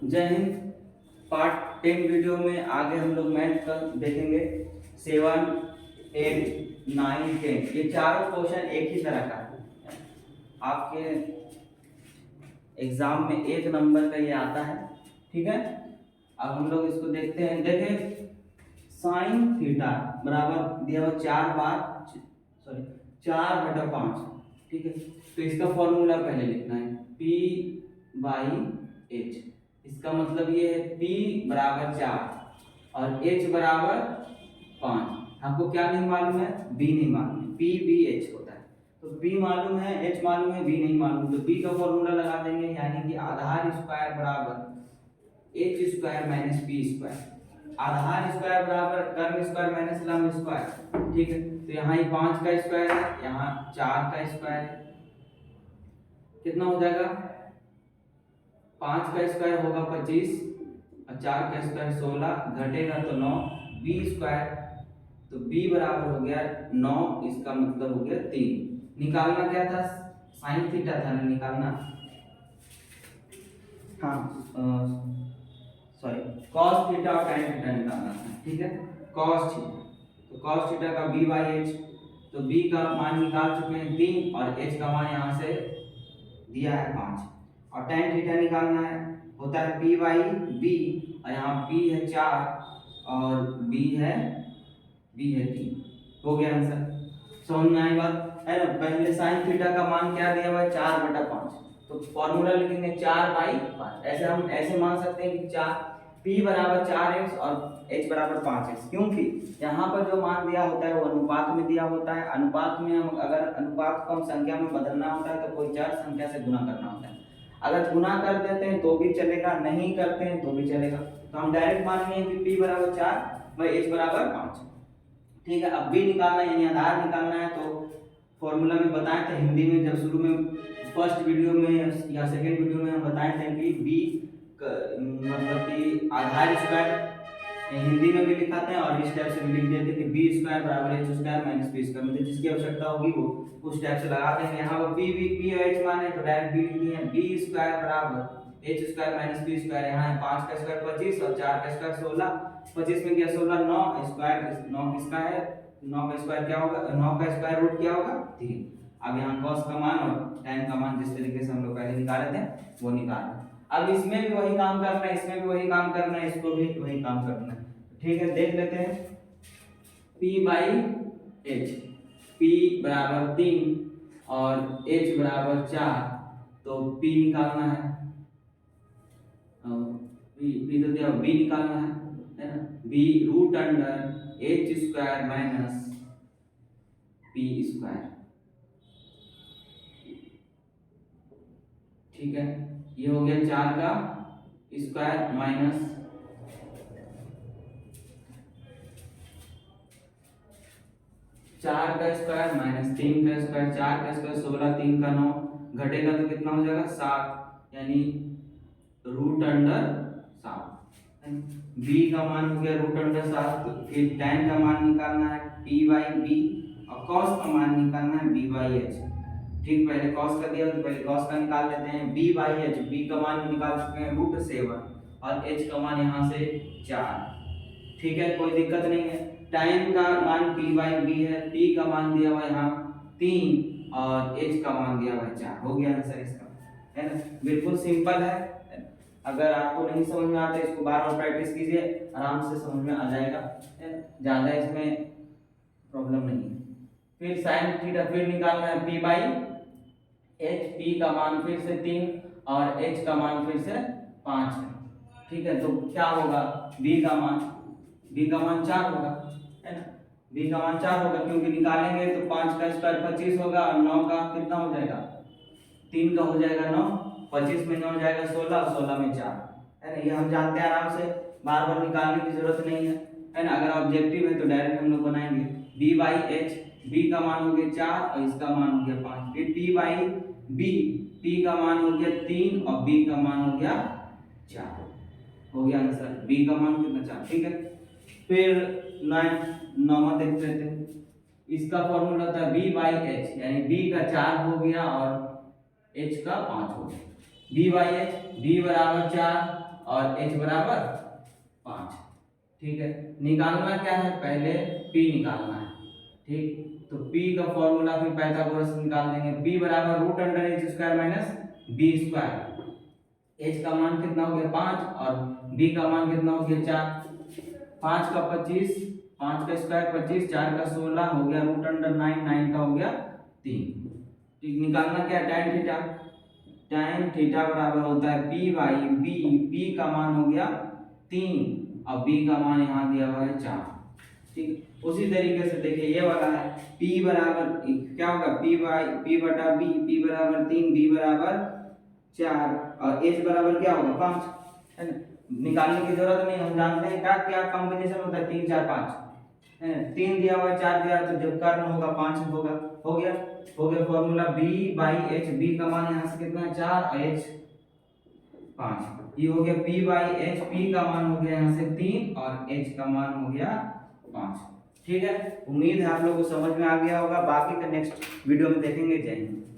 जय Hind. Part 10 video में आगे हम लोग मैथ का देखेंगे। 7, 8, 9, 10 ये चारों क्वेश्चन एक ही तरह का है। आपके एग्जाम में 1 नंबर का ये आता है, ठीक है। अब हम लोग इसको देखते हैं। देखें, साइन थीटा बराबर दिया हुआ 4/5, ठीक है। तो इसका फॉर्मूला पहले लिखना है, P/H। इसका मतलब ये है P बराबर 4 और H बराबर 5। हमको क्या नहीं मालूम है? B नहीं मालूम है। P/B/H होता है। तो P मालूम है, H मालूम है, B नहीं मालूम। तो B का फॉर्मूला लगा देंगे, यानी कि आधार स्क्वायर बराबर H square minus P square. आधार स्क्वायर बराबर कर्म स्क्वायर माइनस लंब स्क्वायर, ठीक है। तो यहाँ ये 5 का स्क्वायर है, यहाँ 4 का स्क्वायर है। कितना हो जाएगा? 5 का स्क्वायर होगा 25 और 4 का स्क्वायर 16, घटेगा तो 9। B स्क्वायर, तो B बराबर हो गया 9, इसका मतलब हो गया 3। निकालना क्या था? साइन थीटा था ना निकालना। हाँ, सॉरी, cos थीटा और tan थीटा निकालना था, ठीक है। cos थीटा, तो cos थीटा का B/H, तो B का मान निकाल चुके हैं 3 और H का मान यहाँ से दिया है 5। और tan थीटा निकालना है, होता है P/B और यहाँ P है 4 और B है 3। हो गया आंसर। समझ में आई बात है ना। पहले साइन थीटा का मान क्या दिया हुआ है? 4/5। तो फॉर्मूला लिखेंगे 4/5। ऐसे मान सकते हैं कि 4 P बराबर 4x और H बराबर 5x, क्योंकि यहाँ पर जो मान दिया होता है वो अनुपात में दिया होता है। अनुपात में हम अगर अनुपात को हम संख्या में बदलना होता है तो कोई चर संख्या से गुना करना होता है। अगर गुना कर देते हैं तो भी चलेगा, नहीं करते हैं तो भी चलेगा। तो हम डायरेक्ट मान लेंगे कि P बराबर 4 और H बराबर 5, ठीक है। अब B निकालना है, यानी आधार निकालना है। तो फॉर्मूला में बताए थे हिंदी में, जब शुरू में फर्स्ट वीडियो में या सेकंड वीडियो में हम बताए थे कि B मतलब कि आधार स्क्वायर हिंदी में भी लिखाते हैं और इस टाइप से भी लिख देते हैं कि B स्क्वायर बराबर H square minus B square. मतलब जिसकी आवश्यकता होगी वो उस टाइप से लगा देंगे। यहाँ पर P और H मान है तो डायरेक्ट B लिख दिए। B स्क्वायर बराबर H square minus B square. यहाँ है 5 का स्क्वायर 25 और 4 का स्क्वायर 16। 25 में क्या 16, 9 स्क्वायर, 9 किसका है? 9 का स्क्वायर क्या होगा? 9 का स्क्वायर रूट क्या होगा? 3। अब यहाँ cos का मान और tan का मान जिस तरीके से हम लोग पहले निकाले थे वो निकालना। अब इसमें भी वही काम करना है, इसमें भी वही काम करना है, इसको भी वही काम करना है, ठीक है। देख लेते हैं। P/H, P बराबर 3 और H बराबर 4, तो P निकालना है। P तो दिया, B निकालना है ना। B root under H square minus P square, ठीक है। ये हो गया 4 का स्क्वायर माइनस 4 का स्क्वायर माइनस 3 का स्क्वायर। 4 का स्क्वायर 16, 3 का 9, घटेगा तो कितना हो जाएगा? 7, यानी रूट अंडर 7। B का मान हो गया रूट अंडर 7। फिर tan का मान निकालना है P/B और cos का मान निकालना है B/H, ठीक। पहले cos का दिया तो पहले cos का निकाल लेते हैं। B/H, B का मान निकाल चुके हैं रूट 7 और H का मान यहाँ से 4, ठीक है, कोई दिक्कत नहीं है। tan का मान P/B है, P का मान दिया हुआ यहाँ 3 और H का मान दिया हुआ 4। हो गया आंसर इसका, है ना। बिल्कुल सिंपल है। अगर आपको नहीं समझ में आता है इसको बार बार प्रैक्टिस कीजिए, आराम से समझ में आ जाएगा, ज़्यादा इसमें प्रॉब्लम नहीं है। फिर साइन थीटा फिर निकालना है P/H। P का मान फिर से 3 और H का मान फिर से 5 है, ठीक है। तो क्या होगा? B का मान 4 होगा, है ना। B का मान 4 होगा क्योंकि निकालेंगे तो 5 का स्क्वायर 25 होगा और 9 का कितना हो जाएगा? 3 का हो जाएगा 9, 25 में 9 जाएगा 16, 16 में 4, है ना। ये हम जानते हैं आराम से, बार बार निकालने की जरूरत नहीं है ना। अगर ऑब्जेक्टिव है तो डायरेक्ट हम लोग बनाएंगे। B/H, B का मान हो गया 4 और इसका मान हो गया 5। फिर P/B, P का मान हो गया 3 और B का मान हो गया 4। हो गया आंसर। B का मान कितना? 4, ठीक है। फिर 9वां देख लेते हैं। इसका फॉर्मूला था B/H, यानी B का 4 हो गया और H का 5 हो गया। B/H, B बराबर 4 और h बराबर 5। ठीक है, निकालना क्या है, पहले p निकालना है। ठीक, तो p का फॉर्मूला फिर पाइथागोरस निकाल देंगे। p बराबर root under H square minus B square. h का मान कितना हो गया 5 और b का मान कितना हो गया 4। 5 का 25, 5 का स्क्वायर 25, 4 का 16 हो गया रूट अंडर 9, 9 का हो गया 3। ठीक, निकालना क्या है tan थीटा। tan थीटा बराबर होता है p बाई b। p का मान हो गया 3 और b का मान यहाँ दिया हुआ है 4। ठीक, उसी तरीके से देखिए ये वाला है p बराबर क्या होगा p बटा b, p बराबर 3, b बराबर 4 और h बराबर क्या होगा 5, है ना। निकालने की जरूरत नहीं, हम जानते हैं क्या क्या कॉम्बिनेशन होता है 3 4 5 है। 3 दिया हुआ है 4 दिया, तो जब कर्ण होगा 5 होगा। हो गया formula b by h। b का मान यहाँ से कितना है 4 और h 5। ये हो गया p बाई h। p का मान हो गया यहाँ से 3 और h का मान हो गया 5। ठीक है, उम्मीद है आप लोगों को समझ में आ गया होगा। बाकी का नेक्स्ट वीडियो में देखेंगे। जय हिंद।